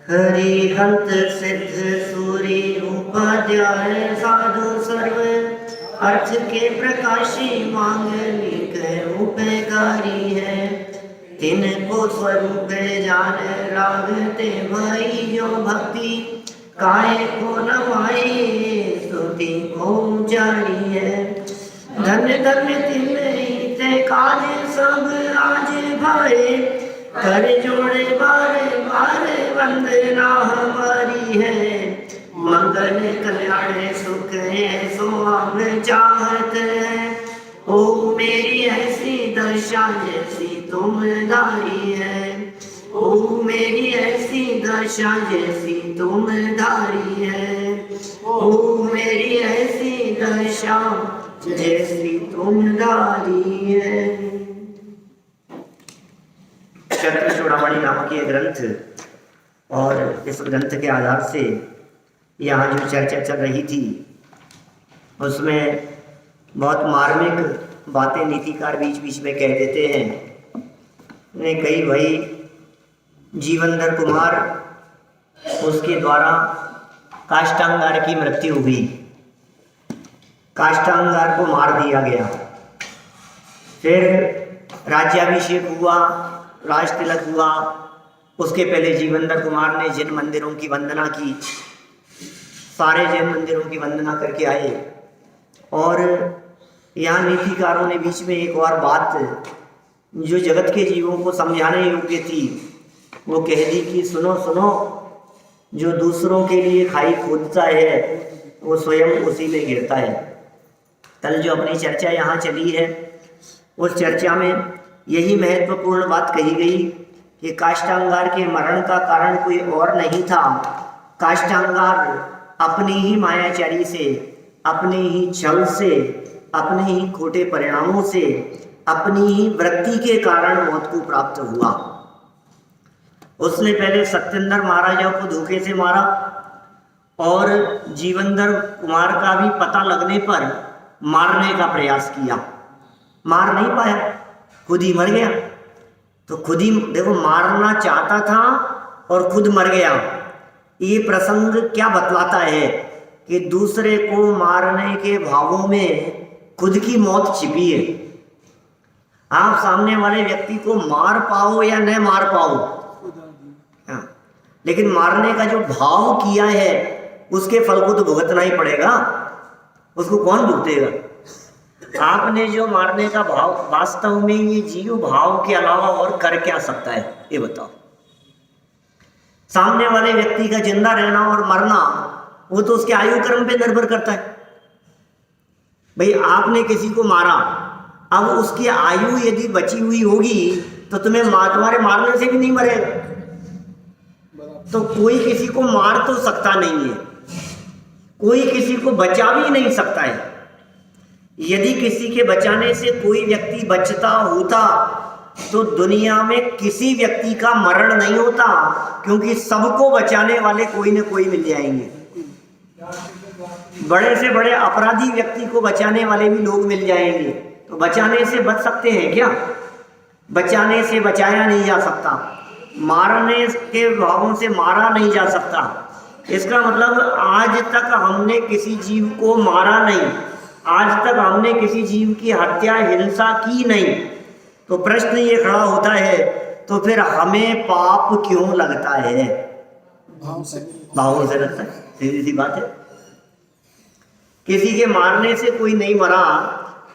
हरिहंत सिद्ध सूरी उपाध्याय साधु सर्व अर्थ के प्रकाशी मांगलिक उपकारी है। तिनको स्वरूप जान रागते भई जो भक्ति काय को नवाई स्तुति को जारी है। धन्य धन्य तिन्ह काज सब आज भाए कर जोड़े बार बार वंदना हमारी है। मंगल कल्याण सुख है सो हम चाहत है। ओ मेरी ऐसी दशा जैसी तुम धारी है। ओ मेरी ऐसी दशा जैसी तुम धारी है। ओ मेरी ऐसी दशा जैसी तुम धारी है। चैत्र चूड़ामणि नामक ये ग्रंथ, और इस ग्रंथ के आधार से यहाँ जो चर्चा चल रही थी उसमें बहुत मार्मिक बातें नीतिकार बीच बीच में कह देते हैं। ने कही भाई जीवनधर कुमार, उसके द्वारा काष्टांगार की मृत्यु हुई, काष्टांगार को मार दिया गया। फिर राज्याभिषेक हुआ, राज तिलक हुआ। उसके पहले जीवनधर कुमार ने जिन मंदिरों की वंदना की, सारे जैन मंदिरों की वंदना करके आए। और यहाँ नीतिकारों ने बीच में एक और बात जो जगत के जीवों को समझाने योग्य थी वो कह दी कि सुनो सुनो, जो दूसरों के लिए खाई खोदता है वो स्वयं उसी में गिरता है। कल जो अपनी चर्चा यहाँ चली है उस चर्चा में यही महत्वपूर्ण बात कही गई कि काष्टांगार के मरण का कारण कोई और नहीं था। काष्टांगार अपनी ही मायाचारी से, अपने ही छल से, अपने ही खोटे परिणामों से, अपनी ही वृत्ति के कारण मौत को प्राप्त हुआ। उसने पहले सत्येंद्र महाराजा को धोखे से मारा और जीवनधर कुमार का भी पता लगने पर मारने का प्रयास किया, मार नहीं पाया, खुद ही मर गया। तो खुद ही देखो, मारना चाहता था और खुद मर गया। ये प्रसंग क्या बतलाता है कि दूसरे को मारने के भावों में खुद की मौत छिपी है। आप सामने वाले व्यक्ति को मार पाओ या न मार पाओ, लेकिन मारने का जो भाव किया है उसके फल को तो भुगतना ही पड़ेगा। उसको कौन भुगतेगा? आपने जो मारने का भाव, वास्तव में ये जीव भाव के अलावा और कर क्या सकता है ये बताओ। सामने वाले व्यक्ति का जिंदा रहना और मरना वो तो उसके आयु क्रम पे निर्भर करता है। भाई आपने किसी को मारा, अब उसकी आयु यदि बची हुई होगी तो तुम्हारे मारने से भी नहीं मरेगा। तो कोई किसी को मार तो सकता नहीं है, कोई किसी को बचा भी नहीं सकता है। यदि किसी के बचाने से कोई व्यक्ति बचता होता तो दुनिया में किसी व्यक्ति का मरण नहीं होता, क्योंकि सबको बचाने वाले कोई न कोई मिल जाएंगे। बड़े से बड़े अपराधी व्यक्ति को बचाने वाले भी लोग मिल जाएंगे। तो बचाने से बच सकते हैं क्या? बचाने से बचाया नहीं जा सकता, मारने के भावों से मारा नहीं जा सकता। इसका मतलब आज तक हमने किसी जीव को मारा नहीं, आज तक हमने किसी जीव की हत्या, हिंसा की नहीं। तो प्रश्न ये खड़ा होता है, तो फिर हमें पाप क्यों लगता है? भावों से लगता है, सीधी सी बात है। किसी के मारने से कोई नहीं मरा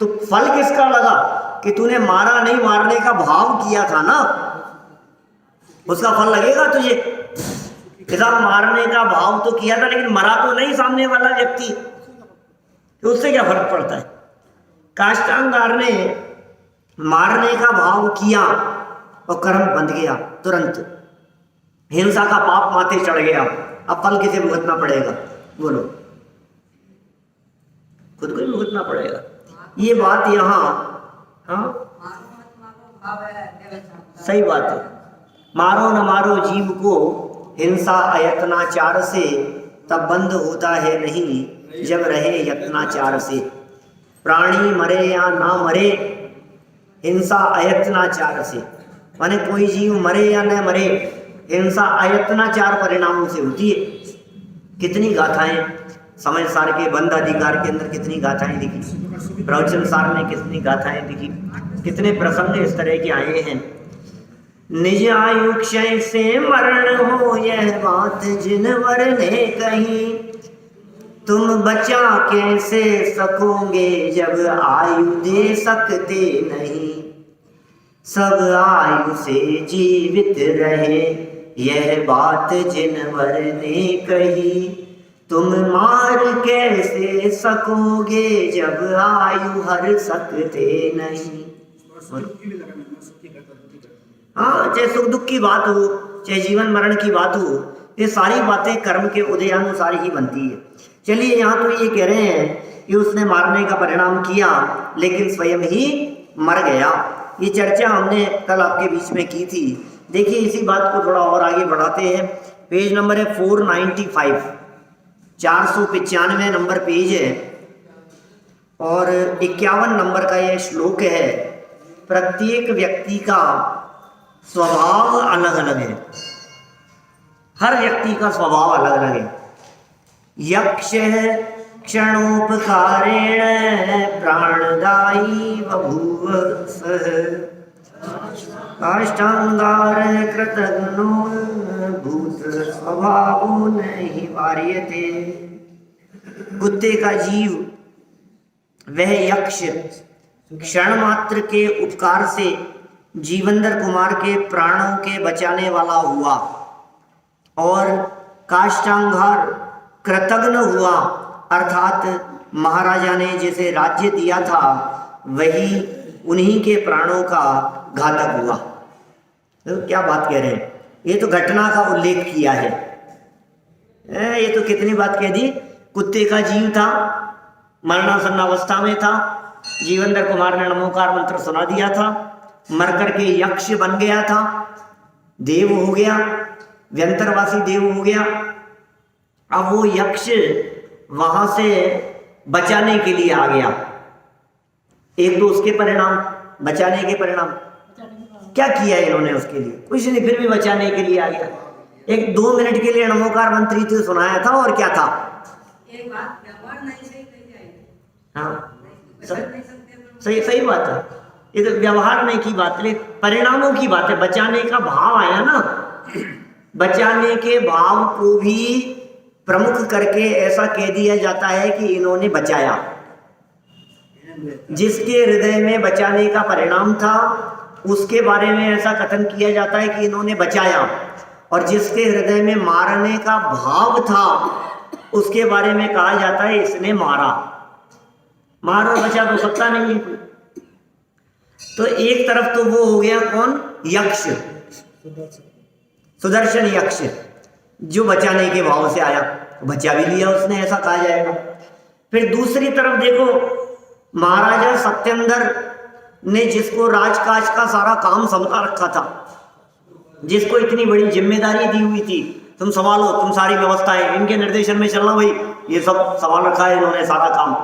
तो फल किसका लगा? कि तूने मारा नहीं, मारने का भाव किया था ना, उसका फल लगेगा तुझे। किसान मारने का भाव तो किया था लेकिन मरा तो नहीं सामने वाला व्यक्ति, तो उससे क्या फर्क पड़ता है? काष्टांगार ने मारने का भाव किया और कर्म बंध गया, तुरंत हिंसा का पाप माथे चढ़ गया। अब फल किसे भुगतना पड़ेगा? बोलो, खुद को ही भुगतना पड़ेगा। ये बात यहाँ, हाँ सही बात है। मारो न मारो जीव को हिंसा अयत्नाचार से, तब बंद होता है नहीं जब रहे यत्नाचार से। प्राणी मरे या ना मरे, हिंसा अयत्नाचार से, माने कोई जीव मरे या न मरे, हिंसा अयत्नाचार परिणामों से होती है। कितनी गाथाएं समय सार के बंद अधिकार के अंदर कितनी गाथाएं लिखी, प्रवचन सार ने कितनी गाथाएं लिखी, कितने प्रसंग इस तरह के आए हैं। निज आयु क्षय से मरण हो यह बात जिनवर ने कही, तुम बचा कैसे सकोगे जब आयु दे सकते नहीं। सब आयु से जीवित रहे यह बात जिनवर ने कही, तुम मार कैसे सकोगे जब आयु हर सकते नहीं। हाँ, चाहे सुख दुख की बात हो, चाहे जीवन मरण की बात हो, ये सारी बातें कर्म के उदयानुसार ही बनती है। चलिए, यहाँ तो ये कह रहे हैं कि उसने मारने का परिणाम किया लेकिन स्वयं ही मर गया। ये चर्चा हमने कल आपके बीच में की थी। देखिए, इसी बात को थोड़ा और आगे बढ़ाते हैं। पेज नंबर है 495, 495 नंबर पेज है और 51 नंबर का यह श्लोक है। प्रत्येक व्यक्ति का स्वभाव अलग अलग है, हर व्यक्ति का स्वभाव अलग अलग है। यक्ष क्षणोपकारेण प्राणदायी बभूव सः, काष्ठांगार कृतघ्नो भूत स्वभावो नहि वार्यते। कुत्ते का जीव वह यक्ष क्षण मात्र के उपकार से जीवंदर कुमार के प्राणों के बचाने वाला हुआ और काष्ठांगार कृतघ्न हुआ, अर्थात महाराजा ने जैसे राज्य दिया था वही उन्हीं के प्राणों का घातक हुआ। तो क्या बात कह रहे हैं, ये तो घटना का उल्लेख किया है। ये तो कितनी बात कह दी। कुत्ते का जीव था, मरणासन्न अवस्था में था, जीवंदर कुमार ने नमोकार मंत्र सुना दिया था, मर करके यक्ष बन गया था, देव हो गया, व्यंतरवासी देव हो गया। अब वो यक्ष वहां से बचाने के लिए आ गया। एक तो उसके परिणाम, बचाने के परिणाम क्या किया इन्होंने उसके लिए, कुछ नहीं, फिर भी बचाने के लिए आ गया। एक 2 मिनट के लिए नमोकार मंत्री तो सुनाया था और क्या था। एक बात, व्यवहार नहीं सही कही जाएगी। हाँ, सही सही बात है। ये तो व्यवहार नहीं की बात है, परिणामों की बात है। बचाने का भाव आया ना, बचाने के भाव को भी प्रमुख करके ऐसा कह दिया जाता है कि इन्होंने बचाया। जिसके हृदय में बचाने का परिणाम था उसके बारे में ऐसा कथन किया जाता है कि इन्होंने बचाया, और जिसके हृदय में मारने का भाव था उसके बारे में कहा जाता है इसने मारा। मार और बचा तो सकता नहीं है कोई। तो एक तरफ तो वो हो गया कौन, यक्ष, सुदर्शन यक्ष, जो बचाने के भाव से आया, बचा भी लिया उसने, ऐसा कहा जाएगा। फिर दूसरी तरफ देखो, महाराजा सत्येंद्र ने जिसको राजकाज का सारा काम संभाल रखा था, जिसको इतनी बड़ी जिम्मेदारी दी हुई थी, तुम संभालो, तुम सारी व्यवस्थाएं इनके निर्देशन में चलना भाई, ये सब संभाल रखा है इन्होंने सारा काम,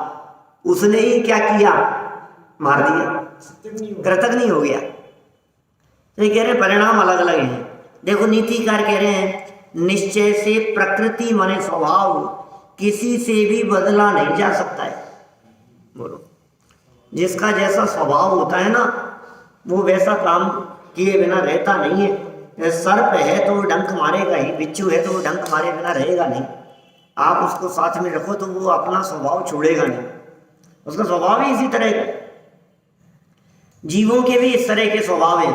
उसने ही क्या किया, मार दिया, कृतघ्न हो गया। तो ये कह रहे परिणाम अलग अलग हैं। देखो, नीतिकार कह रहे हैं निश्चय से प्रकृति माने स्वभाव किसी से भी बदला नहीं जा सकता है। बोलो, जिसका जैसा स्वभाव होता है ना वो वैसा काम किए बिना रहता नहीं है। सर्प है तो वो डंक मारेगा ही, बिच्छू है तो वो डंक मारे बिना रहेगा नहीं। आप उसको साथ में रखो तो वो अपना स्वभाव छोड़ेगा नहीं, उसका स्वभाव ही इसी तरह का। जीवों के भी इस तरह के स्वभाव है।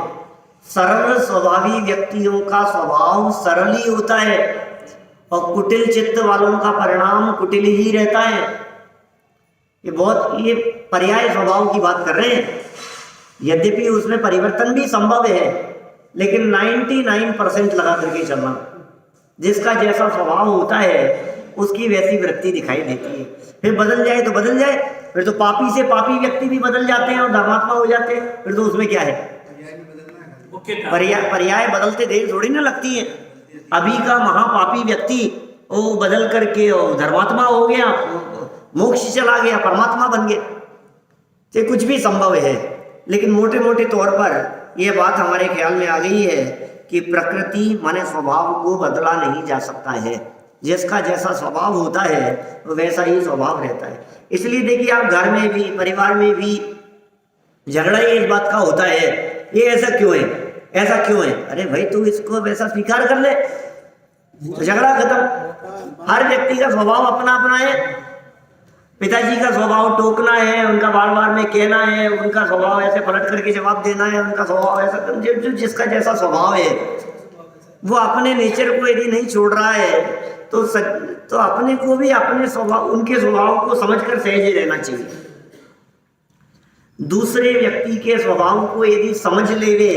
सरल स्वभावी व्यक्तियों का स्वभाव सरल ही होता है और कुटिल चित्त वालों का परिणाम कुटिल ही रहता है। ये पर्याय स्वभाव की बात कर रहे हैं। यद्यपि उसमें परिवर्तन भी संभव है, लेकिन 99% लगा करके चलना। जिसका जैसा स्वभाव होता है उसकी वैसी वृत्ति दिखाई देती है। फिर बदल जाए तो बदल जाए, फिर तो पापी से पापी व्यक्ति भी बदल जाते हैं और धर्मात्मा हो जाते हैं, फिर तो उसमें क्या है, पर्याय बदलते देर थोड़ी ना लगती है। अभी का महापापी व्यक्ति वो बदल करके धर्मात्मा हो गया, मोक्ष चला गया, परमात्मा बन गया। तो कुछ भी संभव है, लेकिन मोटे मोटे तौर पर यह बात हमारे ख्याल में आ गई है कि प्रकृति माने स्वभाव को बदला नहीं जा सकता है। जिसका जैसा स्वभाव होता है वो वैसा ही स्वभाव रहता है। इसलिए देखिए आप घर में भी परिवार में भी झगड़ा ही इस बात का होता है, ये ऐसा क्यों है, ऐसा क्यों है। अरे भाई तू इसको वैसा स्वीकार कर ले तो झगड़ा खत्म। हर व्यक्ति का स्वभाव अपना अपना है। पिताजी का स्वभाव टोकना है, उनका बार बार में कहना है, उनका स्वभाव ऐसे पलट करके जवाब देना है, उनका स्वभाव ऐसा, जो जिसका जैसा स्वभाव है वो अपने नेचर को यदि नहीं छोड़ रहा है तो अपने को भी अपने स्वभाव, उनके स्वभाव को समझकर सहज ही रहना चाहिए। दूसरे व्यक्ति के स्वभाव को यदि समझ लेवे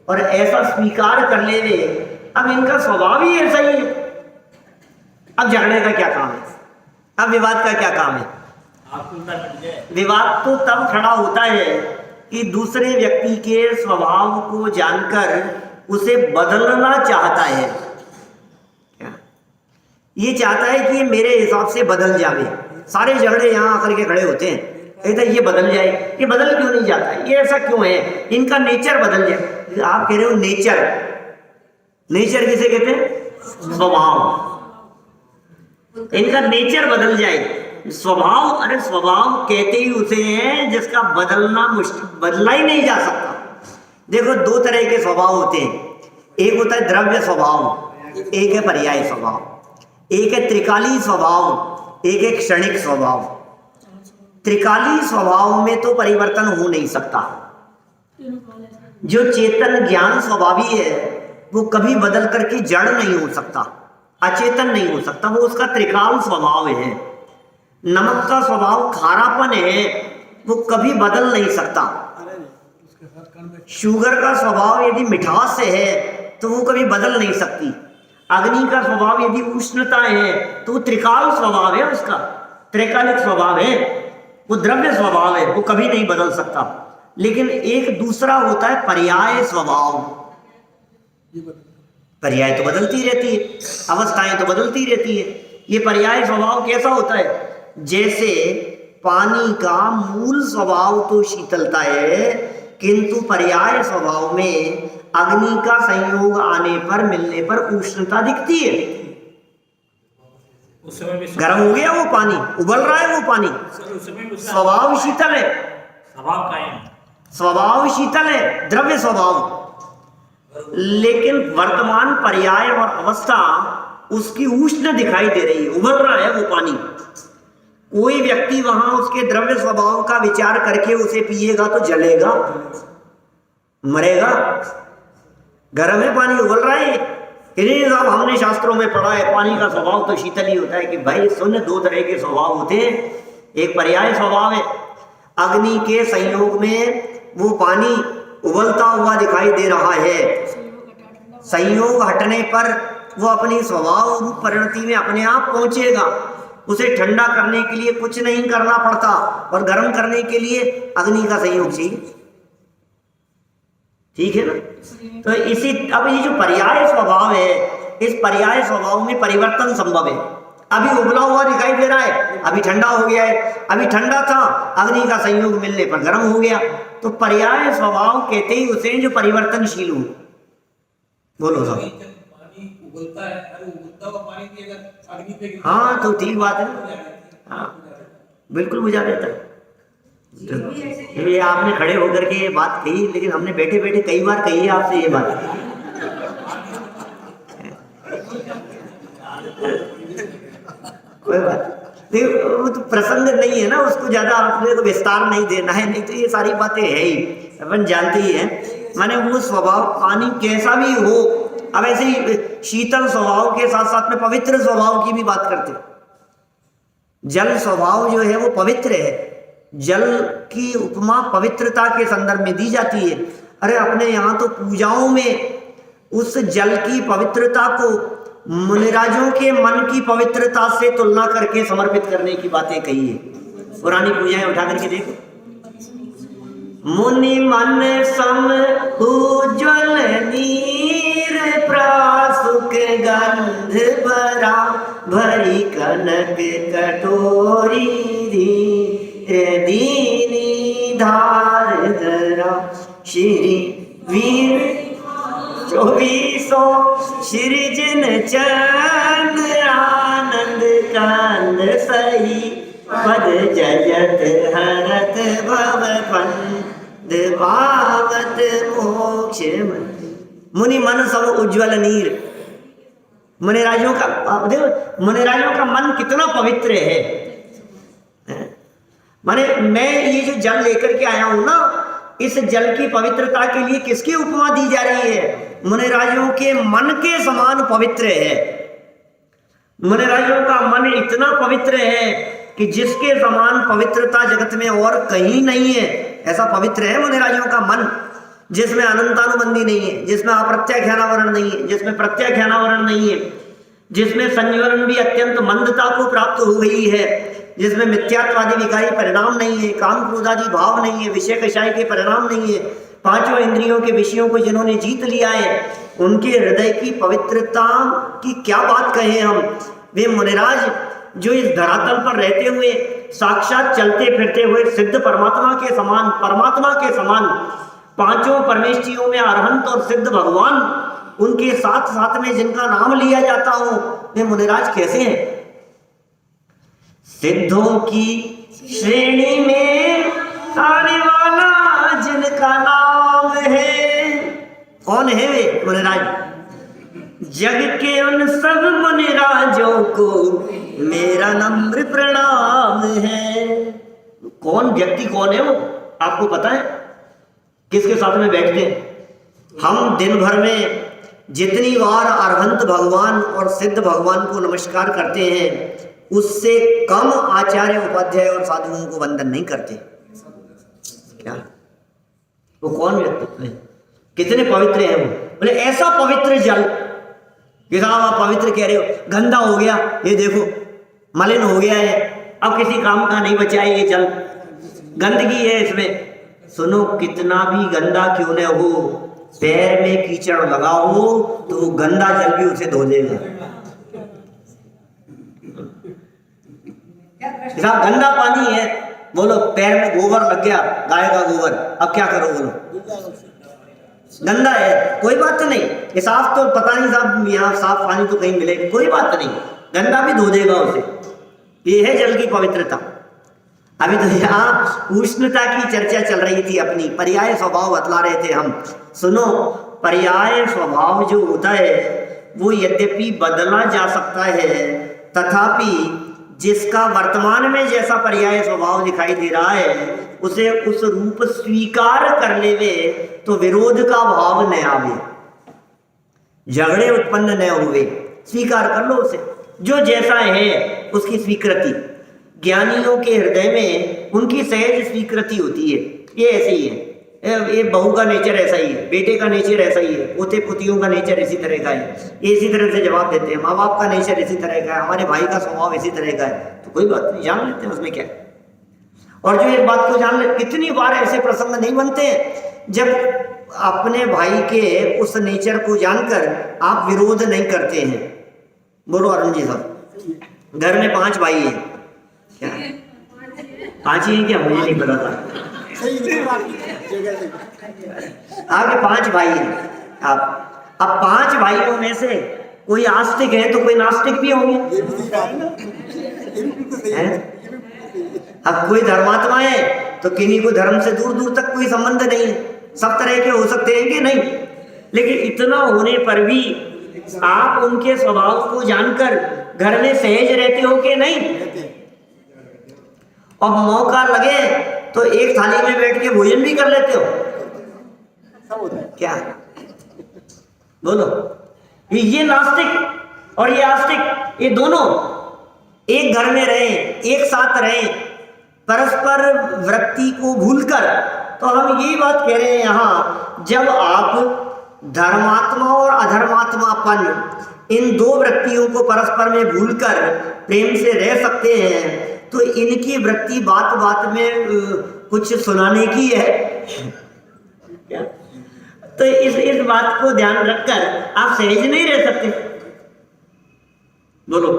और ऐसा स्वीकार कर लेवे, अब इनका स्वभाव ही ऐसा ही है, अब झगड़े का क्या काम है, अब विवाद का क्या काम है। विवाद तो तब खड़ा होता है कि दूसरे व्यक्ति के स्वभाव को जानकर उसे बदलना चाहता है। क्या ये चाहता है कि मेरे हिसाब से बदल जावे। सारे झगड़े यहाँ आकर के खड़े होते हैं, कहते हैं ये बदल जाए, ये बदल क्यों नहीं जाता है, ये ऐसा क्यों है, इनका नेचर बदल जाए। आप कह रहे हो नेचर, नेचर किसे कहते हैं, स्वभाव, इनका नेचर बदल जाए। स्वभाव, अरे स्वभाव कहते ही उसे हैं जिसका बदलना मुश्किल, बदला ही नहीं जा सकता। देखो दो तरह के स्वभाव होते हैं, एक होता है द्रव्य स्वभाव, एक है पर्याय स्वभाव, एक है त्रिकाली स्वभाव, एक है क्षणिक स्वभाव। त्रिकाली स्वभाव में तो परिवर्तन हो नहीं सकता। जो चेतन ज्ञान स्वभावी है वो कभी बदल करके जड़ नहीं हो सकता, अचेतन नहीं हो सकता, वो उसका त्रिकाल स्वभाव है। नमक का स्वभाव खारापन है, वो कभी बदल नहीं सकता। शुगर का स्वभाव यदि मिठास से है तो वो कभी बदल नहीं सकती। अग्नि का स्वभाव यदि उष्णता है तो वो त्रिकाल स्वभाव है, उसका त्रैकालिक स्वभाव है, वो द्रव्य स्वभाव है, वो कभी नहीं बदल सकता। लेकिन एक दूसरा होता है पर्याय स्वभाव। पर्याय तो बदलती रहती है, अवस्थाएं तो बदलती रहती है। ये पर्याय स्वभाव कैसा होता है, जैसे पानी का मूल स्वभाव तो शीतलता है, किंतु पर्याय स्वभाव में अग्नि का संयोग आने पर, मिलने पर उष्णता दिखती है। गर्म हो गया वो पानी, उबल रहा है वो पानी, स्वभाव शीतल है, स्वभाव शीतल है, द्रव्य स्वभाव। लेकिन वर्तमान पर्याय और अवस्था उसकी उष्ण दिखाई दे रही है, उबल रहा है वो पानी। कोई व्यक्ति वहां उसके द्रव्य स्वभाव का विचार करके उसे पिएगा तो जलेगा, मरेगा। गर्म है पानी, उबल रहा है। इन्हीं साहब हमने शास्त्रों में पढ़ा है पानी का स्वभाव तो शीतल ही होता है। कि भाई सुन, दो तरह के स्वभाव होते हैं, एक पर्याय स्वभाव है, अग्नि के संयोग में वो पानी उबलता हुआ दिखाई दे रहा है, संयोग हटने पर वो अपनी स्वभाव रूप परिणति में अपने आप पहुंचेगा। उसे ठंडा करने के लिए कुछ नहीं करना पड़ता और गर्म करने के लिए अग्नि का संयोग चाहिए। ठीक है ना। तो इसी, अब ये जो पर्याय स्वभाव है, इस पर्याय स्वभाव में परिवर्तन संभव है। अभी उबला हुआ दिखाई दे रहा है, अभी ठंडा हो गया है, अभी ठंडा था, अग्नि का संयोग मिलने पर गर्म हो गया। तो पर्याय स्वभाव कहते ही उसे जो परिवर्तनशील हो। बोलो साहब। पानी उबलता है, अरे उबलता हुआ पानी भी अगर अग्नि पे, हाँ तो ठीक बात है, हाँ बिल्कुल बुझा देता है। ये आपने खड़े होकर के ये बात कही, लेकिन हमने बैठे बैठे कई बार कही है आपसे ये बात। कोई बात नहीं, वो तो प्रसंग नहीं है ना, उसको ज्यादा आपने को विस्तार नहीं देना है। नहीं तो ये सारी बातें है ही, अपन जानते ही हैं। माने वो स्वभाव पानी कैसा भी हो, अब ऐसे ही शीतल स्वभाव के साथ साथ में पवित्र स्वभाव की भी बात करते हैं। जल स्वभाव जो है वो पवित्र है, जल की उपमा पवित्रता के संदर्भ में दी जाती है। अरे अपने यहाँ तो पूजाओं में उस जल की पवित्रता को मुनिराजों के मन की पवित्रता से तुलना करके समर्पित करने की बातें कही है। पुरानी पूजाएं उठा करके देखो। मुनि मन सम उज्ज्वल नीर प्रासुक गंध भरा, भरी कनक कटोरी दीनी धार धरा, श्री वीर 24 सृजन चंद आनंद कांद सही पद जजत हरत भव पंद पावत मोक्ष मुनि मन सब उज्ज्वल नीर। मुनिराजों का देखो, मुनिराजों का मन कितना पवित्र है। माने मैं ये जो जल लेकर के आया हूं ना, इस जल की पवित्रता के लिए किसकी उपमा दी जा रही है? मुनिराजों के मन के समान पवित्र है। मुनिराजों का मन इतना पवित्र है कि जिसके समान पवित्रता जगत में और कहीं नहीं है। ऐसा पवित्र है मुनिराजों का मन, जिसमें अनंतानुबंधी नहीं है, जिसमें अप्रत्याख्यानावरण नहीं है, जिसमें प्रत्याख्यानावरण नहीं है, जिसमें संवरण भी अत्यंत मंदता को प्राप्त हो गई है, जिसमें मिथ्यात्वादी विकारी परिणाम नहीं है, काम क्रोधादि भाव नहीं है, विषय कषाय के परिणाम नहीं है, पांचों इंद्रियों के विषयों को जिन्होंने जीत लिया है, उनके हृदय की पवित्रता की क्या बात कहें हम। वे मुनिराज जो इस धरातल पर रहते हुए साक्षात चलते फिरते हुए सिद्ध परमात्मा के समान पांचों परमेष्ठियों में अरहंत और सिद्ध भगवान, उनके साथ साथ में जिनका नाम लिया जाता हो, वे मुनिराज कैसे हैं? सिद्धों की श्रेणी में आने वाला जिनका नाम है। कौन है वे मुनिराज? जग के उन सब मुनिराजों को मेरा नम्र प्रणाम है। कौन व्यक्ति कौन है वो आपको पता है? किसके साथ में बैठते हैं? हम दिन भर में जितनी बार अरहंत भगवान और सिद्ध भगवान को नमस्कार करते हैं, उससे कम आचार्य उपाध्याय और साधुओं को वंदन नहीं करते। क्या वो कौन व्यक्तित्व है? कितने पवित्र हैं वो? बोले ऐसा पवित्र जल कि साहब आप पवित्र कह रहे हो, गंदा हो गया, ये देखो मलिन हो गया है, अब किसी काम का नहीं बचा है ये जल, गंदगी है इसमें। सुनो, कितना भी गंदा क्यों न हो, पैर में कीचड़ लगा हो तो गंदा जल भी उसे धो देगा। साहब गंदा पानी है, बोलो पैर में गोबर लग गया, गाय का गोबर, अब क्या करो बोलो? गंदा है, कोई बात नहीं, ये साफ तो पता नहीं साहब, यहाँ साफ पानी तो कहीं मिलेगा, कोई बात नहीं, गंदा भी धो देगा उसे। ये है जल की पवित्रता। अभी तो यहाँ उष्णता की चर्चा चल रही थी, अपनी पर्याय स्वभाव बतला रहे थे हम। सुनो, पर्याय स्वभाव जो होता है वो यद्यपि बदला जा सकता है, तथापि जिसका वर्तमान में जैसा पर्याय स्वभाव दिखाई दे रहा है, उसे उस रूप स्वीकार कर लेवे तो विरोध का भाव न आवे, झगड़े उत्पन्न न हुए। स्वीकार कर लो उसे, जो जैसा है उसकी स्वीकृति। ज्ञानियों के हृदय में उनकी सहज स्वीकृति होती है। ये ऐसे ही है, ये बहू का नेचर ऐसा ही है, बेटे का नेचर ऐसा ही है, पोते पोतियों का नेचर इसी तरह का है, ये इसी तरह से जवाब देते हैं। माँ बाप का नेचर इसी तरह का है, हमारे भाई का स्वभाव इसी तरह का है, तो कोई बात नहीं, जान लेते हैं उसमें क्या है। और जो एक बात को जान ले, कितनी बार ऐसे प्रसंग नहीं बनते हैं जब अपने भाई के उस नेचर को जानकर आप विरोध नहीं करते हैं। बोलो अरुण जी साहब, घर में 5 भाई हैं, क्या 5 ही हैं क्या? मुझे नहीं पता था। आपके 5 भाई हैं आप, अब 5 भाइयों में से कोई आस्तिक है तो कोई नास्तिक भी होंगे, अब कोई धर्मात्मा है तो किन्हीं को धर्म से दूर दूर तक कोई संबंध नहीं है, सब तरह के हो सकते हैं कि नहीं। लेकिन इतना होने पर भी आप उनके स्वभाव को जानकर घर में सहज रहते हो कि नहीं? और मौका लगे तो एक थाली में बैठ के भोजन भी कर लेते हो, क्या बोलो? ये नास्तिक और ये आस्तिक, ये दोनों एक घर में रहे, एक साथ रहे, परस्पर वृत्ति को भूलकर। तो हम यही बात कह रहे हैं यहाँ, जब आप धर्मात्मा और अधर्मात्मापन इन 2 वृत्तियों को परस्पर में भूलकर प्रेम से रह सकते हैं, तो इनकी वृत्ति बात बात में कुछ सुनाने की है क्या? तो इस बात को ध्यान रखकर आप सहज नहीं रह सकते। बोलो।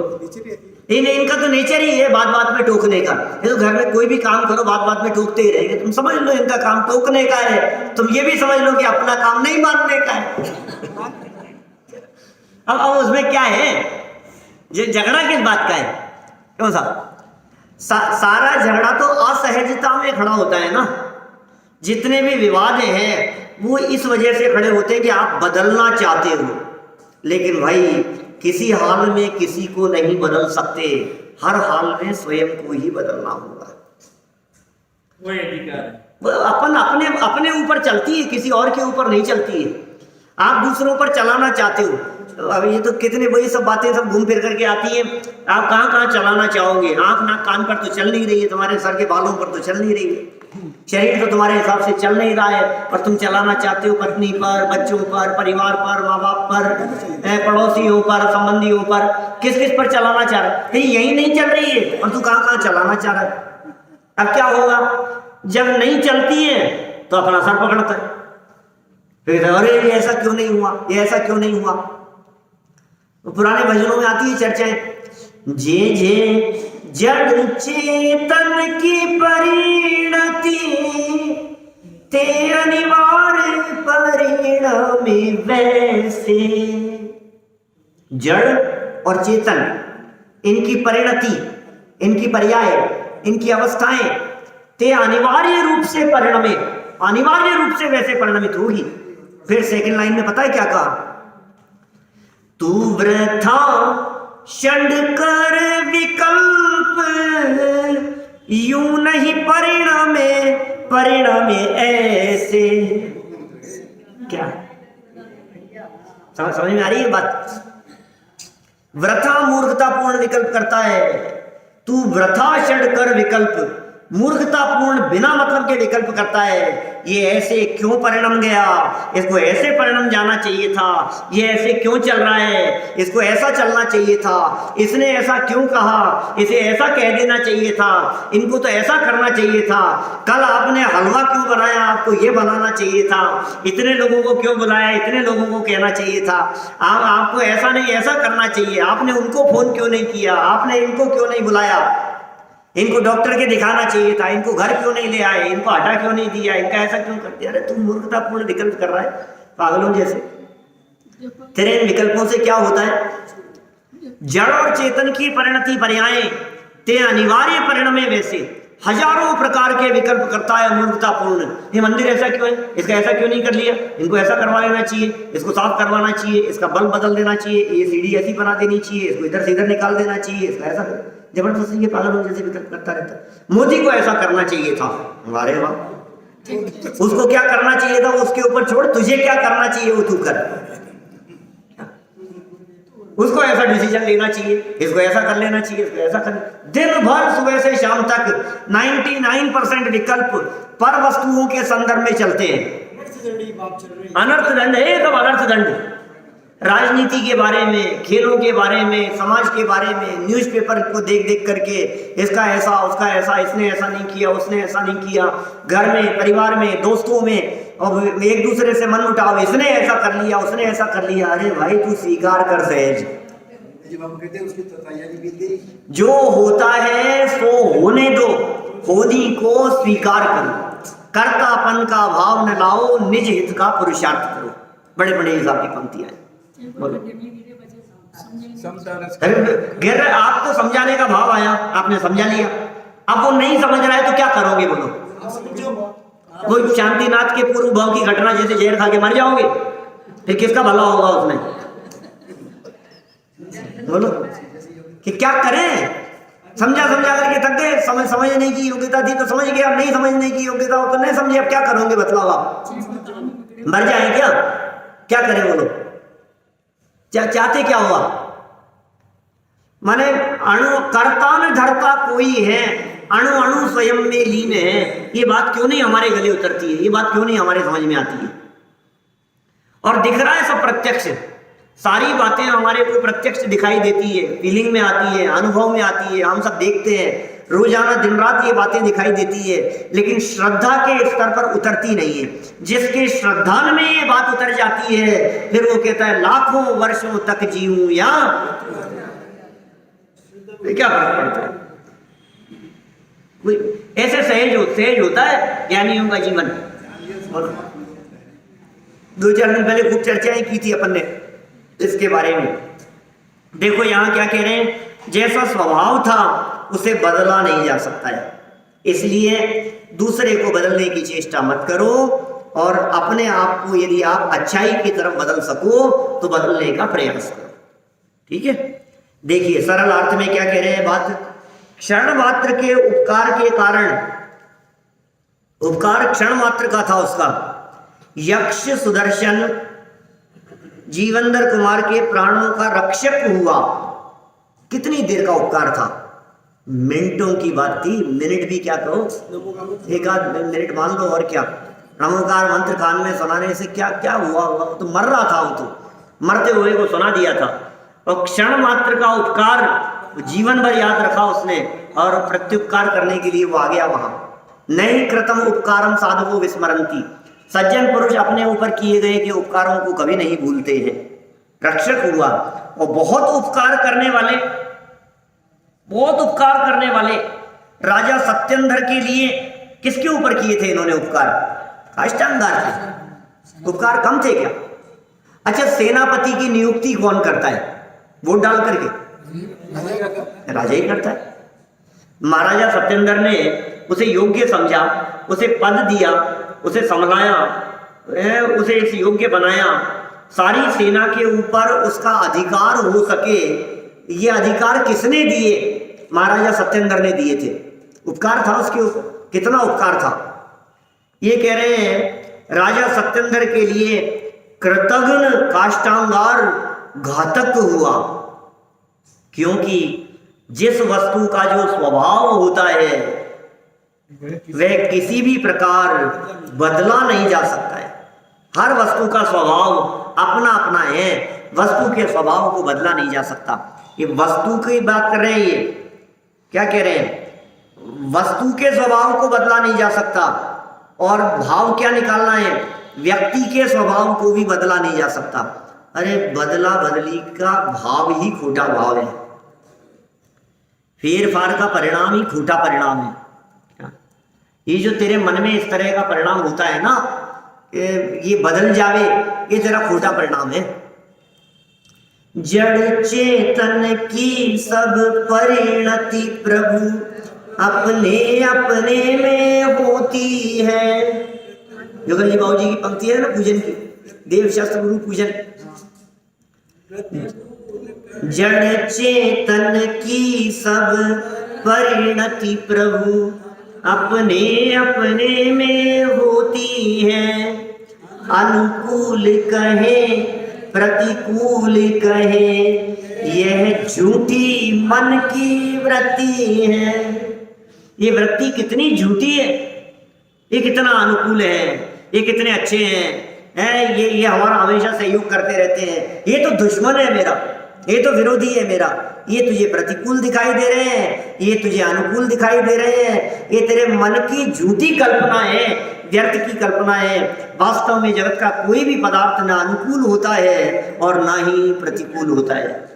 इनका तो नेचर ही है बात बात में टोकने का। ये तो घर में कोई भी काम करो बात बात में टोकते ही रहेंगे। तुम समझ लो इनका काम टोकने का है, तुम ये भी समझ लो कि अपना काम नहीं मानने का है। अब उसमें क्या है, ये झगड़ा किस बात का है? क्यों सारा झगड़ा तो असहजता में खड़ा होता है ना। जितने भी विवाद हैं वो इस वजह से खड़े होते हैं कि आप बदलना चाहते हो, लेकिन भाई किसी हाल में किसी को नहीं बदल सकते। हर हाल में स्वयं को ही बदलना होगा। वही अधिकार है, वो अपन अपने ऊपर चलती है, किसी और के ऊपर नहीं चलती है। आप दूसरों पर चलाना चाहते हो, अब ये तो कितने वही सब बातें सब घूम फिर करके आती हैं। आप कहाँ कहाँ चलाना चाहोगे? आंख नाक कान पर तो चल नहीं रही है, तुम्हारे सर के बालों पर तो चल नहीं रही है, शरीर तो तुम्हारे हिसाब से चल नहीं रहा है, पर तुम चलाना चाहते हो पत्नी पर, बच्चों पर, परिवार पर, माँ बाप पर, पड़ोसियों पर, संबंधियों पर। किस किस पर चलाना चाह रहा है? यही नहीं चल रही है और तू कहाँ कहाँ चलाना चाह रहा है। अब क्या होगा? जब नहीं चलती है तो अपना सर पकड़ता है, फिर अरे ये ऐसा क्यों नहीं हुआ, ये ऐसा क्यों नहीं हुआ। तो पुराने भजनों में आती है चर्चाएं, जे जे जड़ चेतन की परिणति ते अनिवार्य परिणामी वैसे। जड़ और चेतन, इनकी परिणति, इनकी पर्याय, इनकी अवस्थाएं ते अनिवार्य रूप से परिणमे, अनिवार्य रूप से वैसे परिणमित होगी। फिर सेकंड लाइन में पता है क्या कहा? तू वृथा षड कर विकल्प यूं नहीं परिणमे, परिणमे ऐसे। क्या समझ में आ रही है बात? वृथा मूर्खतापूर्ण विकल्प करता है। तू वृथा षड कर विकल्प, मूर्खतापूर्ण बिना मतलब के विकल्प करता है। ये ऐसे क्यों परिणम गया, इसको ऐसे परिणम जाना चाहिए था, ये ऐसे क्यों चल रहा है, इसको ऐसा चलना चाहिए था, इसने ऐसा क्यों कहा, इसे ऐसा कह देना चाहिए था, इनको तो ऐसा करना चाहिए था, कल आपने हलवा क्यों बनाया, आपको ये बनाना चाहिए था, इतने लोगों को क्यों बुलाया, इतने लोगों को कहना चाहिए था, आपको ऐसा नहीं ऐसा करना चाहिए, आपने उनको फोन क्यों नहीं किया, आपने इनको क्यों नहीं बुलाया, इनको डॉक्टर के दिखाना चाहिए था, इनको घर क्यों नहीं ले आए, इनको हटा क्यों नहीं दिया, इनका ऐसा क्यों कर दिया। अरे तुम मूर्खतापूर्ण विकल्प कर रहा है पागलों जैसे। तेरे इन विकल्पों से क्या होता है? जड़ और चेतन की परिणति पर्याय ते अनिवार्य परिणमे वैसे। हजारों प्रकार के विकल्प करता है मूर्खतापूर्ण। ये मंदिर ऐसा क्यों है, इसका ऐसा क्यों नहीं कर लिया, इनको ऐसा करवा लेना चाहिए, इसको साफ करवाना चाहिए, इसका बल्ब बदल देना चाहिए, ये सीढ़ी ऐसी बना देनी चाहिए, इसको इधर से इधर निकाल देना चाहिए, इसका ऐसा जबरदस्ती के पागलों जैसे विकल्प करता रहता है। मोदी को ऐसा करना चाहिए था, अरे वाह, उसको क्या करना चाहिए था उसके ऊपर छोड़, तुझे क्या करना चाहिए वो तू कर। उसको ऐसा डिसीजन लेना चाहिए, इसको ऐसा कर लेना चाहिए, इसको ऐसा कर। दिन भर सुबह से शाम तक 99% विकल्प पर वस्तुओं के संदर्भ में चलते हैं। अनर्थ दंड है, एकदम अनर्थ दंड। राजनीति के बारे में, खेलों के बारे में, समाज के बारे में, न्यूज़पेपर को देख देख करके इसका ऐसा, उसका ऐसा, इसने ऐसा नहीं किया, उसने ऐसा नहीं किया, घर में, परिवार में, दोस्तों में, और एक दूसरे से मन उठाओ, इसने ऐसा कर लिया, उसने ऐसा कर लिया। अरे भाई तू स्वीकार कर सहज, जो होता है सो होने दो, होनी को स्वीकार करो, कर्तापन का भाव न लाओ, निज हित का पुरुषार्थ करो। बड़े बड़े हिसाब की पंक्तियां हैं। गिर आपको समझाने का भाव आया, आपने समझा लिया, अब वो नहीं समझ रहा है तो क्या करोगे बोलो? वो शांतिनाथ के पूर्व भाव की घटना जैसे जहर खा के मर जाओगे, फिर किसका भला होगा उसमें? बोलो कि क्या करें? समझा करके थक गए, समझने की योग्यता थी तो समझ गए, अब नहीं समझने की योग्यता हो तो नहीं समझे, अब क्या करोगे बतलाओ? आप मर जाए क्या करें बोलो? चाहते क्या हुआ? माने अणु कर्ता न धरता कोई है, अणु अणु स्वयं में लीन है। ये बात क्यों नहीं हमारे गले उतरती है, ये बात क्यों नहीं हमारे समझ में आती है? और दिख रहा है सब प्रत्यक्ष, सारी बातें हमारे को प्रत्यक्ष दिखाई देती है, फीलिंग में आती है, अनुभव में आती है, हम सब देखते हैं, रोजाना दिन रात ये बातें दिखाई देती है, लेकिन श्रद्धा के स्तर पर उतरती नहीं है। जिसके श्रद्धा में ये बात उतर जाती है, फिर वो कहता है लाखों वर्षों तक जीऊं या तो क्या फर्क पड़ता है? कोई ऐसे सहज होता है ज्ञानियों का जीवन। और 2-4 दिन पहले खूब चर्चाएं की थी अपन ने इसके बारे में। देखो यहाँ क्या कह रहे हैं, जैसा स्वभाव था उसे बदला नहीं जा सकता है, इसलिए दूसरे को बदलने की चेष्टा मत करो, और अपने आप को यदि आप अच्छाई की तरफ बदल सको तो बदलने का प्रयास करो। ठीक है, देखिए सरल अर्थ में क्या कह रहे हैं बात। क्षण मात्र के उपकार के कारण, उपकार क्षण मात्र का था उसका, यक्ष सुदर्शन जीवंदर कुमार के प्राणों का रक्षक हुआ। कितनी देर का उपकार था, मिनटों की बात थी, मिनट भी क्या कहो, एक आध मिनट मान लो, और क्या नमोकार मंत्र कान में सुनाने से क्या क्या हुआ होगा, तो मर रहा था, वो तो मरते हुए को सुना दिया था, और क्षण मात्र का उपकार जीवन भर याद रखा उसने, और प्रत्युपकार करने के लिए वो आ गया वहां। नहीं कृतम उपकारम साधवो विस्मरंती, सज्जन पुरुष अपने ऊपर किए गए के उपकारों को कभी नहीं भूलते हैं। रक्षक हुआ, और बहुत उपकार करने वाले राजा सत्येंद्र के लिए किसके ऊपर किए थे इन्होंने उपकार? काष्टांगार थे, उपकार कम थे क्या? अच्छा, सेनापति की नियुक्ति कौन करता है? वोट डाल करके राजा ही करता है। महाराजा सत्येंद्र ने उसे योग्य समझा, उसे पद दिया, उसे संभलाया, उसे इस योग्य बनाया, सारी सेना के ऊपर उसका अधिकार हो सके। ये अधिकार किसने दिए? महाराजा सत्येंद्र ने दिए थे। उपकार था उसके ऊपर, कितना उपकार था। ये कह रहे हैं राजा सत्येंद्र के लिए कृतघ्न काष्टांगार घातक हुआ, क्योंकि जिस वस्तु का जो स्वभाव होता है वह किसी भी प्रकार बदला नहीं जा सकता है। हर वस्तु का स्वभाव अपना अपना है, वस्तु के स्वभाव को बदला नहीं जा सकता। ये वस्तु की बात कर रहे हैं, ये क्या कह रहे हैं, वस्तु के स्वभाव को बदला नहीं जा सकता, और भाव क्या निकालना है, व्यक्ति के स्वभाव को भी बदला नहीं जा सकता। अरे बदला बदली का भाव ही खोटा भाव है, फेर फार का परिणाम ही खोटा परिणाम है। ये जो तेरे मन में इस तरह का परिणाम होता है ना, ये बदल जावे, ये तेरा खोटा परिणाम है। जड़ चेतन की सब परिणति प्रभु अपने अपने में होती है। युगल जी बाबू जी की पंक्ति है ना पूजन की, देव शास्त्र गुरु पूजन। जड़ चेतन की सब परिणति प्रभु अपने अपने में होती है। अनुकूल कहे प्रतिकूल कहे यह झूठी मन की वृत्ति है। ये वृत्ति कितनी झूठी है, ये कितना अनुकूल है, ये कितने अच्छे हैं, ये हमारा हमेशा सहयोग करते रहते हैं, ये तो दुश्मन है मेरा, ये तो विरोधी है मेरा। ये तुझे प्रतिकूल दिखाई दे रहे हैं, ये तुझे अनुकूल दिखाई दे रहे हैं, ये तेरे मन की झूठी कल्पना है, व्यर्थ की कल्पना है। वास्तव में जगत का कोई भी पदार्थ ना अनुकूल होता है और ना ही प्रतिकूल होता है।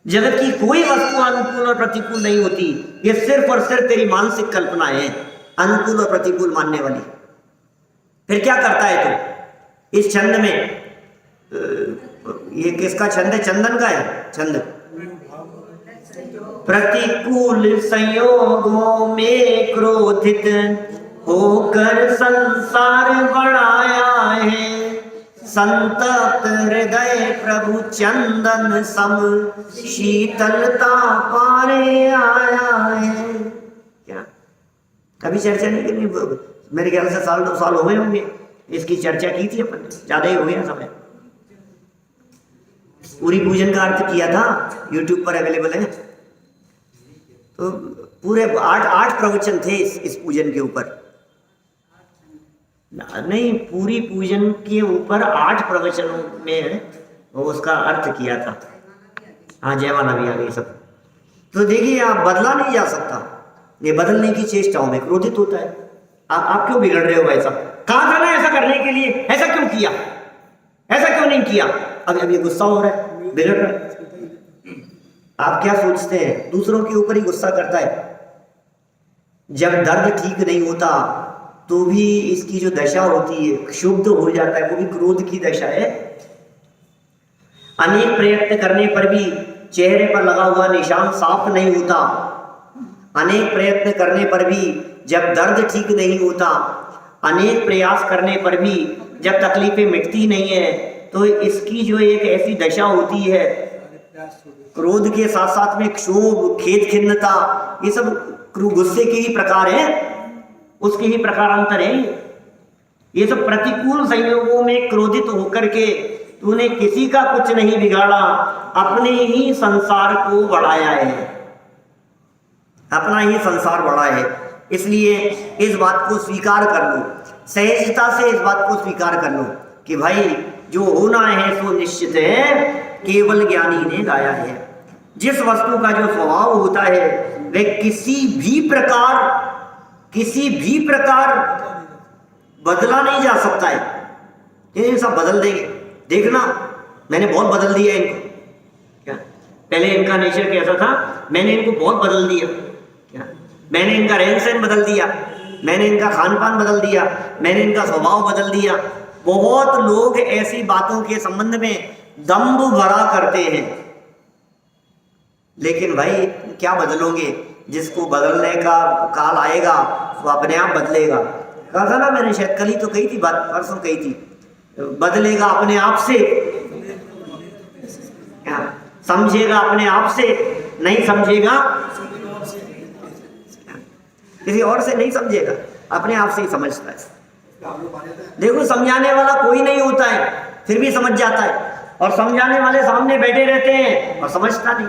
जगत की कोई वस्तु अनुकूल और प्रतिकूल नहीं होती, ये सिर्फ और सिर्फ तेरी मानसिक कल्पना है, अनुकूल और प्रतिकूल मानने वाली। फिर क्या करता है तू इस छंद में? ये किसका छंद है? चंदन का है छंद। प्रतिकूल संयोगों में क्रोधित होकर संसार बढ़ाया है, संतप्त हृदय प्रभु चंदन सम शीतलता पाने आया है। क्या कभी चर्चा नहीं करनी? मेरे ख्याल से 1-2 साल हो गए होंगे इसकी चर्चा की थी अपन, ज्यादा ही हो गया समय। पूरी पूजन का अर्थ किया था, YouTube पर अवेलेबल है। तो पूरे 8 प्रवचन थे इस पूजन के ऊपर। नहीं, पूरी पूजन के ऊपर 8 प्रवचनों में उसका अर्थ किया था। हाँ, जयमाला भी आ गई सब। तो देखिए, आप बदला नहीं जा सकता, ये बदलने की चेष्टाओं में क्रोधित होता है। आप क्यों बिगड़ रहे हो भाई साहब? कहाँ था ना ऐसा करने के लिए? ऐसा क्यों किया, ऐसा क्यों नहीं किया? अब ये गुस्सा हो रहा है, बिगड़ रहा है। आप क्या सोचते हैं? दूसरों के ऊपर ही गुस्सा करता है। जब दर्द ठीक नहीं होता तो भी इसकी जो दशा होती है, क्षुब्ध हो जाता है, वो भी क्रोध की दशा है। अनेक प्रयत्न करने पर भी चेहरे पर लगा हुआ निशान साफ नहीं होता। अनेक प्रयत्न करने पर भी जब दर्द ठीक नहीं होता, अनेक प्रयास करने पर भी जब तकलीफें मिटती नहीं है, तो इसकी जो एक ऐसी दशा होती है, क्रोध के साथ साथ में क्षोभ, खेद, खिन्नता, ये सब गुस्से के ही प्रकार है, उसके ही प्रकारांतर है। ये सब प्रतिकूल संयोगों में क्रोधित होकर के तूने किसी का कुछ नहीं बिगाड़ा, अपने ही संसार को बढ़ाया है, अपना ही संसार बढ़ा है। इसलिए इस बात को स्वीकार कर लो, सहजता से इस बात को स्वीकार कर लो कि भाई जो होना है सो निश्चित है, केवल ज्ञानी ने गाया है। जिस वस्तु का जो स्वभाव होता है वह किसी भी प्रकार बदला नहीं जा सकता है। ये सब बदल देंगे, देखना मैंने बहुत बदल दिया इनको। क्या पहले इनका नेचर कैसा था, मैंने इनको बहुत बदल दिया। क्या मैंने इनका रहन सहन बदल दिया, मैंने इनका खान पान बदल दिया, मैंने इनका स्वभाव बदल दिया। बहुत लोग ऐसी बातों के संबंध में दंभ भरा करते हैं, लेकिन भाई क्या बदलोगे? जिसको बदलने का काल आएगा वो अपने आप बदलेगा। कहा था ना मैंने, शायद कल ही तो कही थी बात, परसों कही थी, बदलेगा अपने आप से। क्या समझेगा अपने आप से, नहीं समझेगा किसी और से नहीं समझेगा, अपने आप से ही समझता है। देखो समझाने वाला कोई नहीं होता है, फिर भी समझ जाता है, और समझाने वाले सामने बैठे रहते हैं और समझता नहीं।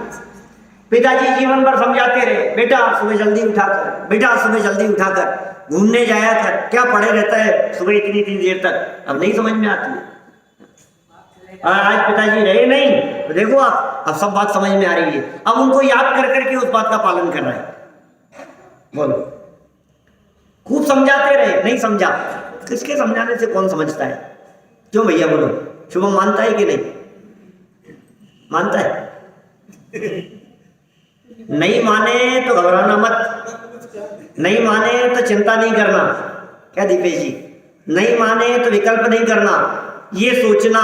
पिताजी जीवन भर समझाते रहे, बेटा सुबह जल्दी उठाकर, बेटा सुबह जल्दी उठाकर घूमने जाया कर, क्या पड़े रहता है सुबह इतनी देर तक, अब नहीं समझ में आती है। आज पिताजी रहे नहीं तो देखो आप, अब सब बात समझ में आ रही है, अब उनको याद कर करके उस बात का पालन कर रहा है। बोलो, खूब समझाते रहे, नहीं समझा, किसके समझाने से कौन समझता है? क्यों भैया बोलो, शुभम मानता है कि नहीं मानता है? नहीं माने तो घबराना मत, नहीं माने तो चिंता नहीं करना। क्या दीपेश जी, नहीं माने तो विकल्प नहीं करना, ये सोचना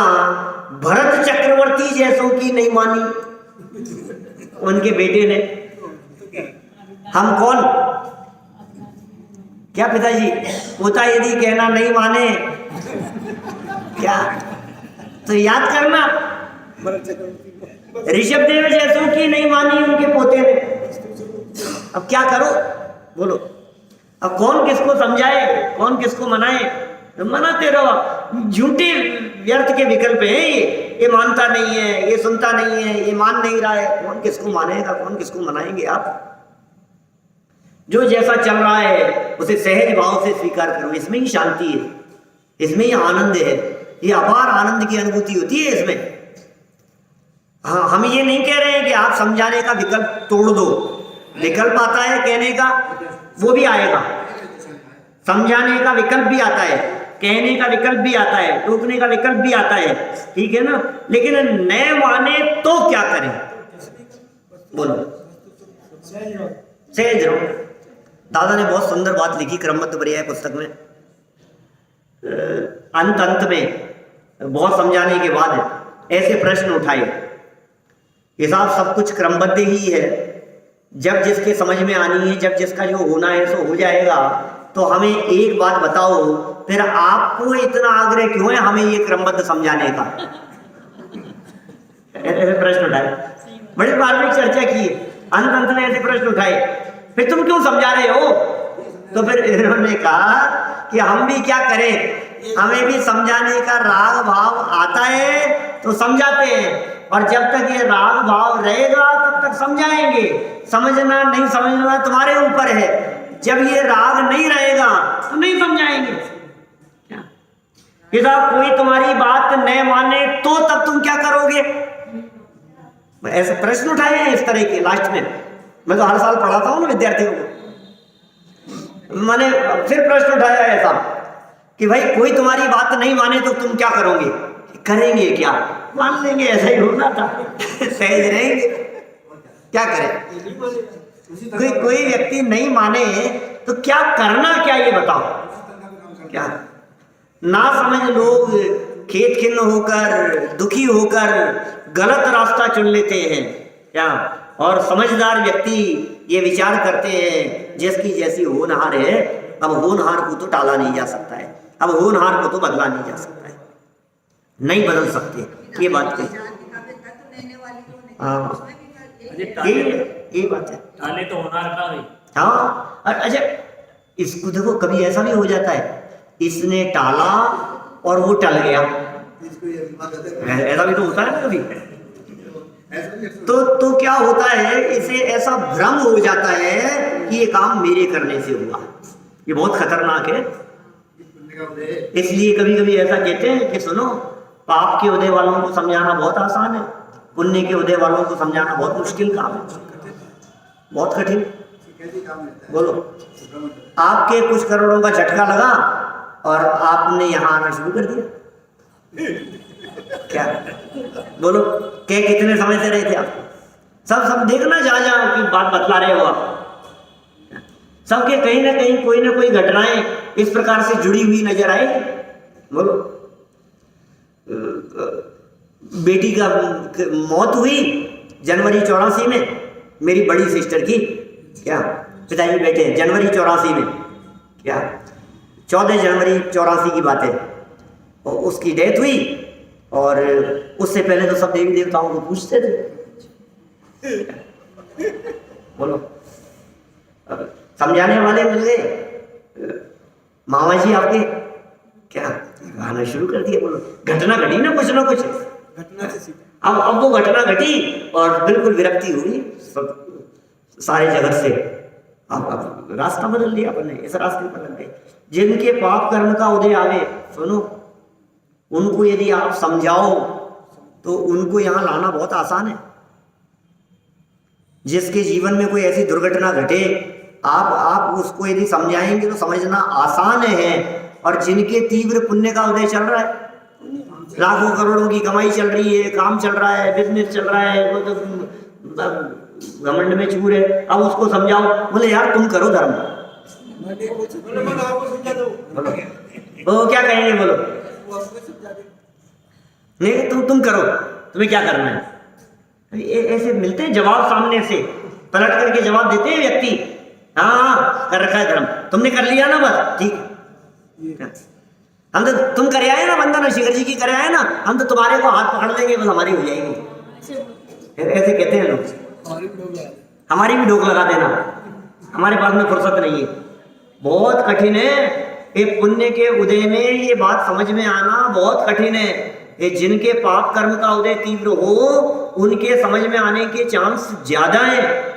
भरत चक्रवर्ती जैसों की नहीं मानी उनके बेटे ने, हम कौन? क्या पिताजी, पोता यदि कहना नहीं माने क्या तो याद करना ऋषभदेव जैसों की नहीं मानी उनके पोते ने। अब क्या करो बोलो, अब कौन किसको समझाए, कौन किसको मनाए? तो मनाते रहो, झूठे व्यर्थ के विकल्प हैं ये मानता नहीं है, ये सुनता नहीं है, ये मान नहीं रहा है, कौन किसको मानेगा, कौन किसको मनाएंगे आप? जो जैसा चल रहा है उसे सहज भाव से स्वीकार करो, इसमें ही शांति है, इसमें ही आनंद है, ये अपार आनंद की अनुभूति होती है इसमें। हाँ, हम ये नहीं कह रहे हैं कि आप समझाने का विकल्प तोड़ दो, विकल्प आता है कहने का, वो भी आएगा, समझाने का विकल्प भी आता है, कहने का विकल्प भी आता है, टोकने का विकल्प भी आता है, ठीक है ना? लेकिन न माने तो क्या करें? बोलो, सहज रहो। दादा ने बहुत सुंदर बात लिखी क्रमबद्ध पर्याय पुस्तक में, अंत में बहुत समझाने के बाद ऐसे प्रश्न उठाए, हिसाब सब कुछ क्रमबद्ध ही है, जब जिसके समझ में आनी है, जब जिसका जो होना है सो हो जाएगा। तो हमें एक बात बताओ, फिर आपको इतना आग्रह क्यों है हमें ये क्रमबद्ध समझाने का? ऐसे प्रश्न उठाए, बड़ी मार्मिक चर्चा की, अंत में ऐसे प्रश्न उठाए, फिर तुम क्यों समझा रहे हो? तो फिर इन्होंने कहा कि हम भी क्या करें, हमें भी समझाने का राग भाव आता है तो समझाते हैं, और जब तक ये राग भाव रहेगा तब तक समझाएंगे। समझना नहीं समझना तुम्हारे ऊपर है, जब ये राग नहीं रहेगा तो नहीं समझाएंगे। क्या कोई तुम्हारी बात न माने तो तब तुम क्या करोगे? ऐसे प्रश्न उठाए हैं इस तरह के लास्ट में, मैं तो हर साल पढ़ाता हूँ ना विद्यार्थियों को, मैंने फिर प्रश्न उठाया ऐसा कि भाई कोई तुम्हारी बात नहीं माने तो तुम क्या करोगे? करेंगे क्या? मान लेंगे, ऐसा ही होना था सहज रहेंगे। क्या करे? कोई व्यक्ति नहीं माने तो क्या करना, क्या ये बताओ? क्या ना समझ लोग खेत खिन्न होकर, दुखी होकर गलत रास्ता चुन लेते हैं क्या? और समझदार व्यक्ति ये विचार करते हैं जिसकी जैसी होनहार है, अब होनहार को तो टाला नहीं जा सकता है, अब होनहार को तो बदला नहीं जा सकता है, नहीं बदल सकते। ये बात कही। हाँ, ये बात है। टाले तो होनहार का है। हाँ, अच्छा इसको देखो, कभी ऐसा भी हो जाता है इसने टाला और वो टल गया, ऐसा भी तो होता है ना कभी। तो क्या होता है, इसे ऐसा भ्रम हो जाता है कि ये काम मेरे करने से हुआ। ये बहुत खतरनाक है। इसलिए कभी कभी ऐसा कहते हैं कि सुनो, पाप के उदय वालों को समझाना बहुत आसान है, पुण्य के उदय वालों को समझाना बहुत मुश्किल काम है, बहुत कठिन। बोलो, आपके कुछ करोड़ों का झटका लगा और आपने यहां आना शुरू कर दिया, क्या बोलो? कितने समय से रहे थे आप? सब देखना, जहां की बात बतला रहे हो आप, सबके कहीं ना कहीं कोई ना कोई घटनाएं इस प्रकार से जुड़ी हुई नजर आए। बोलो, बेटी का मौत हुई जनवरी 84 में, मेरी बड़ी सिस्टर की, क्या पिताजी बेटे जनवरी 84 में, क्या 14 जनवरी 84 की बात है, और उसकी डेथ हुई। और उससे पहले तो सब देवी देवताओं को पूछते थे। बोलो, समझाने वाले मिल गए, मामा जी आपके, क्या आना शुरू कर दिया। बोलो, घटना घटी ना कुछ घटना से अब वो घटना घटी और बिल्कुल विरक्ति हुई सारे जगत से। अब रास्ता बदल लिया अपने, इस रास्ते पर लग गए। जिनके पाप कर्म का उदय आवे, सुनो, उनको यदि आप समझाओ तो उनको यहां लाना बहुत आसान है। जिसके जीवन में कोई ऐसी दुर्घटना घटे, आप उसको यदि समझाएंगे तो समझना आसान है। और जिनके तीव्र पुण्य का उदय चल रहा है, लाखों करोड़ों की कमाई चल रही है, काम चल रहा है, बिजनेस चल रहा है, वो तो घमंड में चूर है, अब उसको समझाओ, बोले यार तुम करो धर्म। वो क्या कहेंगे? बोलो, नहीं तुम करो, तुम्हें क्या करना है? ऐसे मिलते हैं जवाब, सामने से पलट करके जवाब देते हैं व्यक्ति। हाँ, कर रखा है धर्म, तुमने कर लिया ना, बस ठीक है। हम तो तुम करे आए ना, वंदना शिखर जी की करे आए ना, हम तो तुम्हारे को हाथ पकड़ देंगे, बस हमारी हो जाएगी। ऐसे कहते हैं लोग, हमारी भी ढोक लगा देना, हमारे पास में फुर्सत नहीं है। बहुत कठिन है ये पुण्य के उदय में, ये बात समझ में आना बहुत कठिन है। ये जिनके पाप कर्म का उदय तीव्र हो, उनके समझ में आने के चांस ज्यादा है।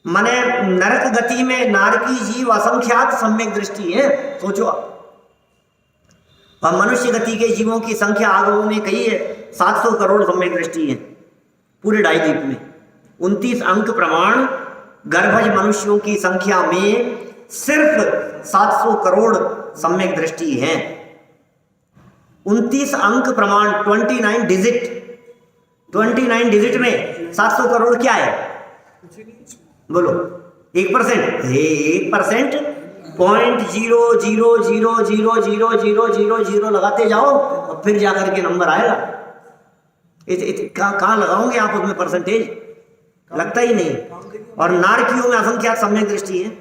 मने नरक गति में नारकी जीव असंख्यात सम्यक दृष्टि है, सोचो आप। और मनुष्य गति के जीवों की संख्या आगमों में कही है, 700 करोड़ सम्यक दृष्टि है पूरे डायद्वीप में। 29 अंक प्रमाण गर्भज मनुष्यों की संख्या में सिर्फ 700 करोड़ सम्यक दृष्टि है। 29 अंक प्रमाण, 29 डिजिट, 29 डिजिट में 700 करोड़ क्या है? बोलो, 1%? 1% 0.0000000 लगाते जाओ और फिर जाकर के नंबर आएगा। कहाँ लगाओगे आप उसमें परसेंटेज? लगता ही नहीं। और नारकियों में असंख्यात सम्यक दृष्टि है।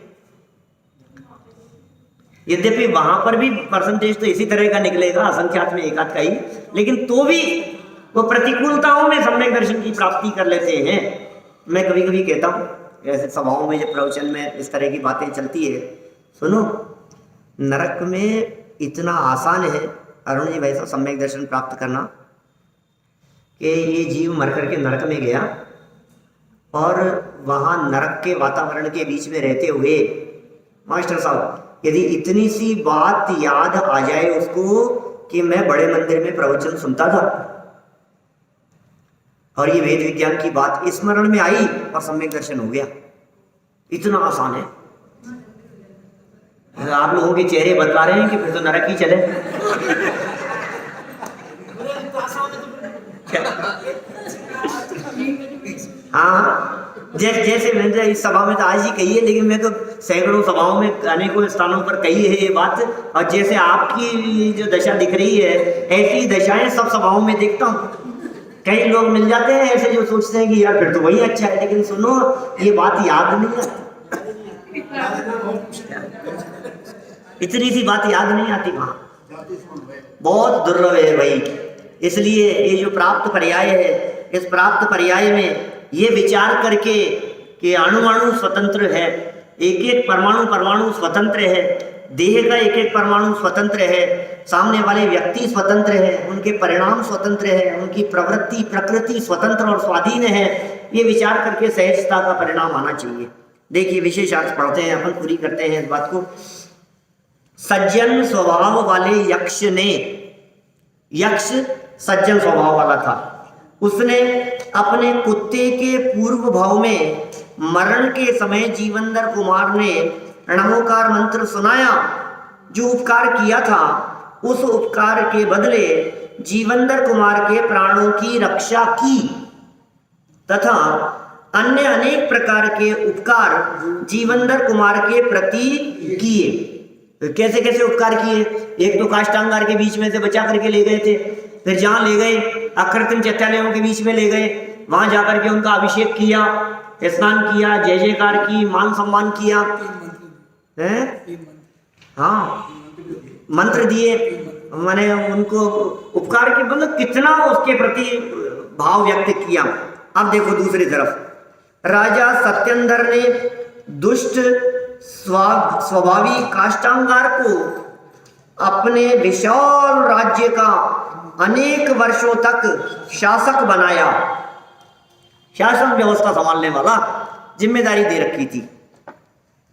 यद्यपि वहां पर भी परसेंटेज तो इसी तरह का निकलेगा, असंख्यात में एकाध का ही, लेकिन तो भी वो प्रतिकूलताओं में सम्यक दर्शन की प्राप्ति कर लेते हैं। मैं कभी कभी कहता हूँ ऐसे सभाओं में, जब प्रवचन में इस तरह की बातें चलती है, सुनो, नरक में इतना आसान है अरुण जी भाई साहब सम्यक दर्शन प्राप्त करना कि ये जीव मर करके नरक में गया और वहाँ नरक के वातावरण के बीच में रहते हुए, मास्टर साहब, यदि इतनी सी बात याद आ जाए उसको कि मैं बड़े मंदिर में प्रवचन सुनता था और ये वेद विज्ञान की बात स्मरण में आई और सम्यक दर्शन हो गया, इतना आसान है। आप लोगों के चेहरे बतला रहे हैं कि फिर तो नरक ही चले। हाँ, जैसे मैंने इस सभा में तो आज ही कही है, लेकिन मैं तो सैकड़ों सभाओं में अनेकों स्थानों पर कही है ये बात। और जैसे आपकी ये जो दशा दिख रही है, ऐसी दशाएं सब सभाओं में देखता हूँ। कई लोग मिल जाते हैं ऐसे जो सोचते हैं कि यार फिर तो वही अच्छा है, लेकिन सुनो ये बात याद नहीं आती, इतनी सी बात याद नहीं आती वहां, बहुत दुर्लभ है भाई। इसलिए ये जो प्राप्त पर्याय है, इस प्राप्त पर्याय में ये विचार करके कि अणु अणु स्वतंत्र है, एक एक परमाणु परमाणु स्वतंत्र है, देह का एक एक परमाणु स्वतंत्र है, सामने वाले व्यक्ति स्वतंत्र है, उनके परिणाम स्वतंत्र है, उनकी प्रवृत्ति प्रकृति स्वतंत्र और स्वाधीन है, ये विचार करके सहजता का परिणाम आना चाहिए। देखिए विशेषार्थ पढ़ते हैं अपन, पूरी करते हैं इस बात को। सज्जन स्वभाव वाले यक्ष ने, यक्ष सज्जन स्वभाव वाला था, उसने अपने कुत्ते के पूर्व भाव में मरण के समय जीवनधर कुमार ने णवोकार मंत्र सुनाया। जो उपकार किया था उस उपकार के बदले जीवनधर कुमार के प्राणों की रक्षा की तथा अन्य अनेक प्रकार के उपकार जीवनधर कुमार के प्रति किए। कैसे कैसे उपकार किए? एक तो काष्टांगार के बीच में से बचा करके ले गए थे, फिर जहां ले गए अकृत्रिम चैत्यालयों के बीच में ले गए, वहां जाकर के उनका अभिषेक किया, स्नान किया, जय जयकार की, मान सम्मान किया, हैं? हाँ, मंत्र दिए, मैंने उनको उपकार के मतलब कितना उसके प्रति भाव व्यक्त किया। अब देखो दूसरी तरफ राजा सत्येंद्र ने दुष्ट स्वभावी काष्टांगार को अपने विशाल राज्य का अनेक वर्षों तक शासक बनाया, शासन व्यवस्था संभालने वाला जिम्मेदारी दे रखी थी।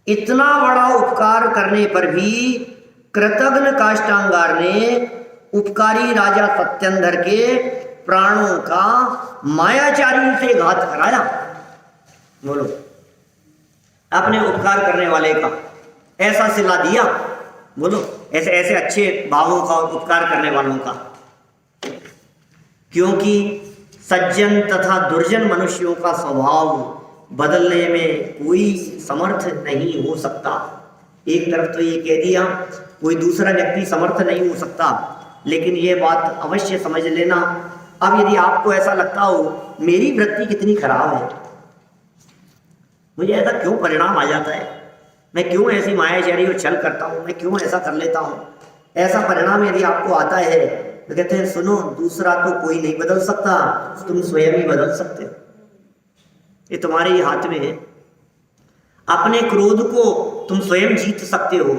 इतना बड़ा उपकार करने पर भी कृतघ्न काष्टांगार ने उपकारी राजा सत्येंद्र के प्राणों का मायाचारी से घात कराया। बोलो, अपने उपकार करने वाले का ऐसा सिला दिया। बोलो, ऐसे ऐसे अच्छे भावों का और उपकार करने वालों का, क्योंकि सज्जन तथा दुर्जन मनुष्यों का स्वभाव बदलने में कोई समर्थ नहीं हो सकता। एक तरफ तो ये कह दिया कोई दूसरा व्यक्ति समर्थ नहीं हो सकता, लेकिन ये बात अवश्य समझ लेना। अब यदि आपको ऐसा लगता हो मेरी वृत्ति कितनी खराब है, मुझे ऐसा क्यों परिणाम आ जाता है, मैं क्यों ऐसी मायाचारी और छल करता हूँ, मैं क्यों ऐसा कर लेता हूँ, ऐसा परिणाम यदि आपको आता है तो कहते हैं सुनो, दूसरा तो कोई नहीं बदल सकता, तुम स्वयं ही बदल सकते हो। ये तुम्हारे ही हाथ में है। अपने क्रोध को तुम स्वयं जीत सकते हो,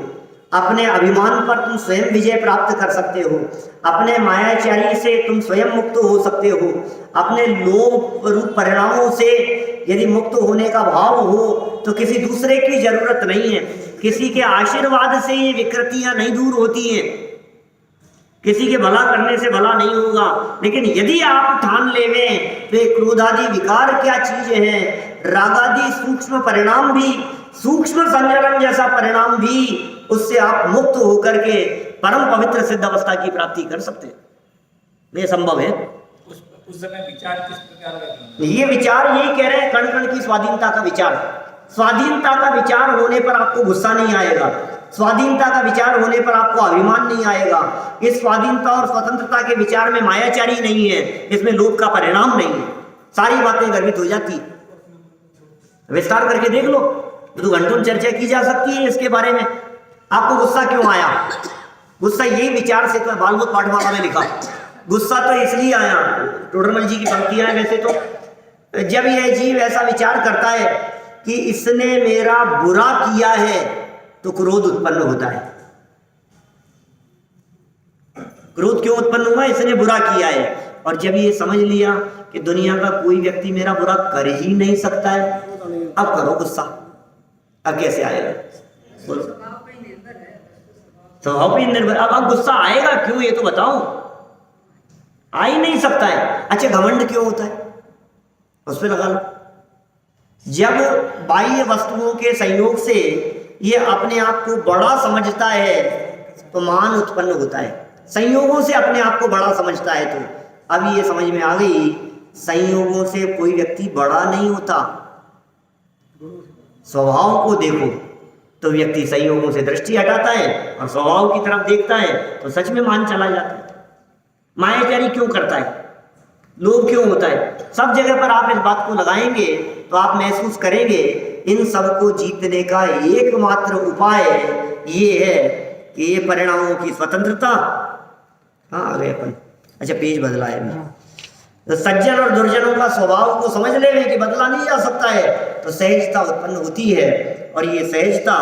अपने अभिमान पर तुम स्वयं विजय प्राप्त कर सकते हो, अपने मायाचारी से तुम स्वयं मुक्त हो सकते हो, अपने लोभ रूप परिणामों से यदि मुक्त होने का भाव हो तो किसी दूसरे की जरूरत नहीं है, किसी के आशीर्वाद से ये विकृतियां नहीं दूर होती हैं, किसी के भला करने से भला नहीं होगा। लेकिन यदि आप ठान लेवें तो ये क्रोधादि विकार क्या चीज है, रागादि सूक्ष्म परिणाम भी, सूक्ष्म संजलन जैसा परिणाम भी, उससे आप मुक्त होकर के परम पवित्र सिद्ध अवस्था की प्राप्ति कर सकते हैं। ये संभव है। उस समय विचार किस प्रकार का? ये विचार यही कह रहे हैं, कण कण की स्वाधीनता का विचार। स्वाधीनता का विचार होने पर आपको गुस्सा नहीं आएगा, स्वाधीनता का विचार होने पर आपको अभिमान नहीं आएगा। इस स्वाधीनता और स्वतंत्रता के विचार में मायाचारी नहीं है, इसमें लोभ का परिणाम नहीं है, सारी बातें गर्भित हो जाती। विस्तार करके देख लो, तो घंटों चर्चा की जा सकती है इसके बारे में। आपको गुस्सा क्यों आया? गुस्सा यही विचार से तो बालबोध पाठमाला में लिखा। गुस्सा तो इसलिए आया, टोडरमल जी की पंक्तियां हैं वैसे तो, जब यह जीव ऐसा विचार करता है कि इसने मेरा बुरा किया है तो क्रोध उत्पन्न होता है। क्रोध क्यों उत्पन्न हुआ? इसने बुरा किया है। और जब ये समझ लिया कि दुनिया का कोई व्यक्ति मेरा बुरा कर ही नहीं सकता है, अब करो गुस्सा। अब कैसे आएगा? बोलो, स्वभाव पे निर्भर। अब गुस्सा आएगा क्यों, ये तो बताओ। आ ही नहीं सकता है। अच्छा, घमंड क्यों होता है? उस पर लगा लो। जब बाह्य वस्तुओं के संयोग से ये अपने आप को बड़ा समझता है तो मान उत्पन्न होता है। संयोगों से अपने आप को बड़ा समझता है तो अब ये समझ में आ गई, संयोगों से कोई व्यक्ति बड़ा नहीं होता। स्वभाव को देखो तो व्यक्ति संयोगों से दृष्टि हटाता है और स्वभाव की तरफ देखता है तो सच में मान चला जाता है। मायाचारी क्यों करता है, लोभ क्यों होता है, सब जगह पर आप इस बात को लगाएंगे तो आप महसूस करेंगे इन सब को जीतने का एकमात्र उपाय ये है कि ये परिणामों की स्वतंत्रता। हाँ आ गए अपन, अच्छा पेज बदला है अभी। तो सज्जन और दुर्जनों का स्वभाव को समझ लेने कि बदला नहीं जा सकता है तो सहजता उत्पन्न होती है, और ये सहजता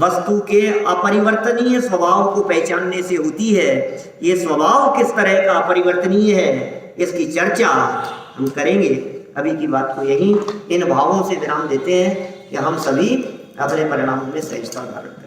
वस्तु के अपरिवर्तनीय स्वभाव को पहचानने से होती है। ये स्वभाव किस तरह का अपरिवर्तनीय है इसकी चर्चा हम करेंगे। अभी की बात को यही इन भावों से विराम देते हैं कि हम सभी अपने परिणामों में सहजता धारण करें।